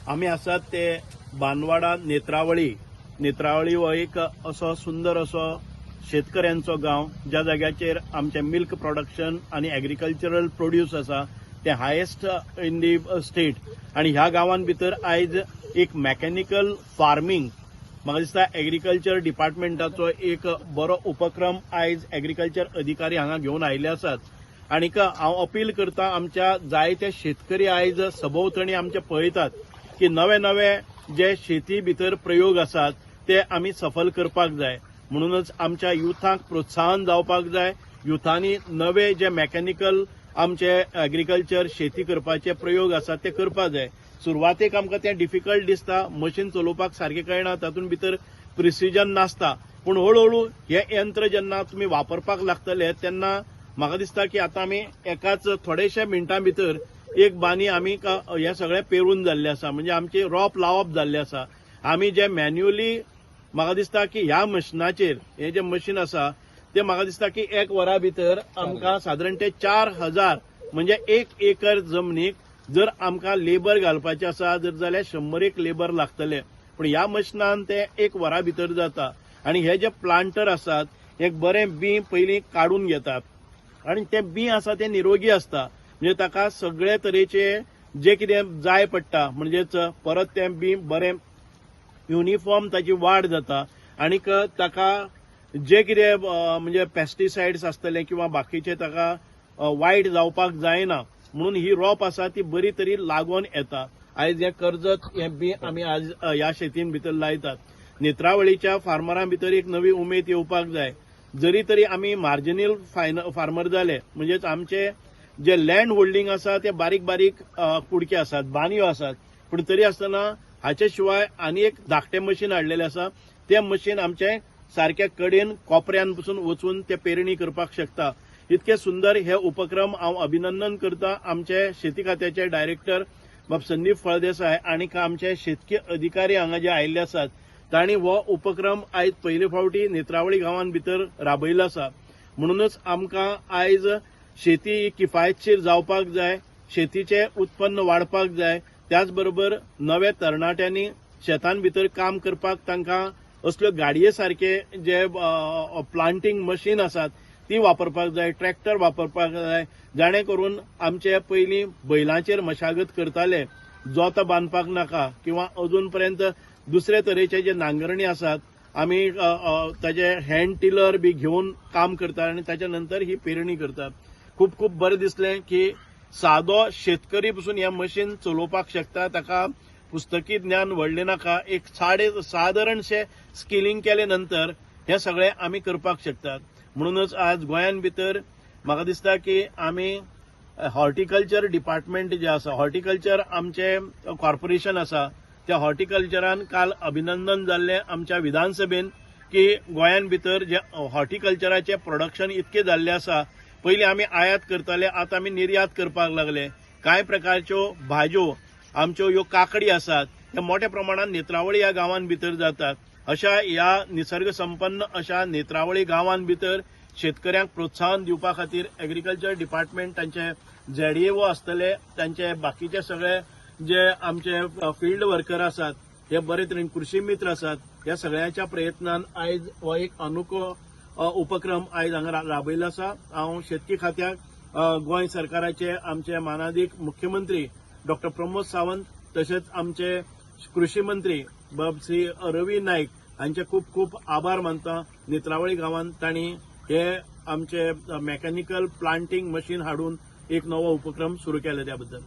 आम्ही आसात ते बानवाडा नेत्रावळी हो एक असो सुंदर असो शेतकऱ्यांचो गांव ज्या जाग्याचेर आमचे मिल्क प्रोडक्शन आणि एग्रीकल्चरल प्रोड्यूस आसा ते हायेस्ट इन दी स्टेट। आणि ह्या गांवांत भितर आयज एक मेकॅनिकल फार्मिंग म्हाका दिसता एग्रीकल्चर डिपार्टमेंटाचो एक बरो उपक्रम आयज एग्रीकल्चर अधिकारी हांगा घेवन आयिल्ले आसात। आनीक हांव अपील करता आमच्या जायते शेतकरी आयज सभोवतणी आमचे पळयतात की नवे नवे जे शेती भितर प्रयोग आसात ते आमी सफल करपाक जाय। म्हणूनच आमच्या युथांक प्रोत्साहन जावपाक जाय। युथांनी नवे जे मेकॅनिकल आमचे एग्रीकल्चर शेती करपाचे प्रयोग आसात ते करपाक जाय। सुरवातेक आमकां तें डिफिकल्ट दिसता, मशीन चलोवपाक सारकें कळना, तातूंत भितर प्रिसिजन नासता, पूण हळूहळू हे यंत्र जेन्ना तुमी वापरपाक लागतले तेन्ना म्हाका दिसता की आतां आमी एकाच थोडेशे मिनटां भितर एक बानी आमी हे सगळें पेरून जाल्ले आसा, म्हणजे आमचे रोप लावप जाल्ले आसा। आमी जे मॅन्युअली म्हाका दिसता की ह्या मशिनाचेर हे जे मशीन आसा ते म्हाका दिसता की एक वरा भितर आमकां सादारण ते 4000 म्हणजे 1 एकर जमनीक जर आमकां लेबर घालपाचे आसा जाल्यार 100 लेबर लागतले, पूण ह्या मशिनान ते 1 वरा भितर जाता। आणि हे जे प्लांटर आसात एक बरें बी पयलीं काडून घेतात आणि ते बी आसा ते निरोगी आसता, म्हणजे ताका सगळे तरेचे जे कितें जाय पडटा म्हणजेच परत ते बी बरें युनिफॉर्म ताची वाड जाता। आनीक ताका जे कितें म्हणजे पेस्टिसाइड्स आसतले किंवा बाकीचे ताका वायट जावपाक जायना, म्हणून ही रोप आसा ती बरी तरी लागून येता। आयज हे कर्जत हे बी आमी आज ह्या शेतीन भितर लायतात। नेत्रावळीच्या फार्मरां भितर एक नवी उमेद येवपाक जाय। जरी तरी आमी मार्जिनल फार्मर जाले, म्हणजेच आमचे जे लँड होल्डिंग आसा ते बारीक बारीक कुडके आसात, बानयो आसात, पूण तरी आसतना हाचे शिवाय आनी एक धाकटें मशीन हाडलेलें आसा। तें मशीन आमचे सारक्या कडेन कोपऱ्यान पसून वचून ते पेरणी करपाक शकता। इतके सुंदर हे उपक्रम हांव अभिनंदन करता आमचे शेती खात्याचे डायरेक्टर बाब संदीप फळदेसाय आनीक आमचे शेतकी अधिकारी हांगा जे आयिल्ले आसात तांणी हो उपक्रम आयज पयले फावटी नेत्रावळी गांवांत भितर राबयल्लो आसा। म्हणूनच आमकां आयज शेती किफायतशीर जावपाक जाय, शेतीचे उत्पन्न वाडपाक जाय, त्याच बरोबर नवे तरणाट्यांनी शेतान भितर काम करपाक तांकां असल्यो गाडये सारखे जे प्लांटिंग मशीन आसात ती वापरपाक जाय, ट्रॅक्टर वापरपाक जाय, जाणे करून आमचे पयलीं बैलांचेर मशागत करताले, जोत बांदपाक नाका किंवा अजून पर्यंत दुसरे तरेचे जे नांगरणी आसात आमी ताजे हँड टिलर बी घेवन काम करतात आणि ताच्या नंतर ही पेरणी करतात। खूब खूब बरें दिसलें की सादो शेतकरी पसून हे मशीन चलोवपाक शकता, ताका पुस्तकी ज्ञान व्हडलें नाका, एक सादारणशे स्किलिंग केले नंतर हे सगळे आमी करपाक शकतात। म्हणूनच आज गोंयान भितर म्हाका दिसता की आमी हॉर्टिकल्चर डिपार्टमेंट जे आसा, हॉर्टिकल्चर आमचे कॉर्पोरेशन आसा, त्या हॉर्टिकल्चरान काल अभिनंदन जाल्लें आमच्या विधानसभेन की गोंयान भितर जे हॉर्टिकल्चराचे प्रोडक्शन इतके जाल्ले आसा, पयलीं आमी आयात करताले, आतां आमी निर्यात करपाक लागले। कांय प्रकारच्यो भाज्यो आमच्यो ह्यो काकडी आसात ते मोठ्या प्रमाणात नेत्रावळी ह्या गांवांत भितर जातात। अशा ह्या निसर्ग संपन्न अशा नेत्रावळी गांवांत भितर शेतकऱ्यांक प्रोत्साहन दिवपा खातीर एग्रीकल्चर डिपार्टमेंट तांचे ZDO आसतले, तांचे बाकीचे सगळे जे आमचे फील्ड वर्कर आसात, हे बरे तरेन कृषी मित्र आसात, ह्या सगळ्यांच्या प्रयत्नान आयज हो एक अनोखो उपक्रम आयज हांगा राबयल्लो आसा। हांव शेतकी खात्याक गोंय सरकाराचे आमचे मानाधीक मुख्यमंत्री डॉक्टर प्रमोद सावंत तशेंच आमचे कृषी मंत्री बाब श्री रवी नाईक हांचे खूब खूब आभार मानता। नेत्रावळी गांवांत तांणी हे आमचे मेकॅनिकल प्लांटिंग मशीन हाडून एक नवो उपक्रम सुरू केला त्या बद्दल।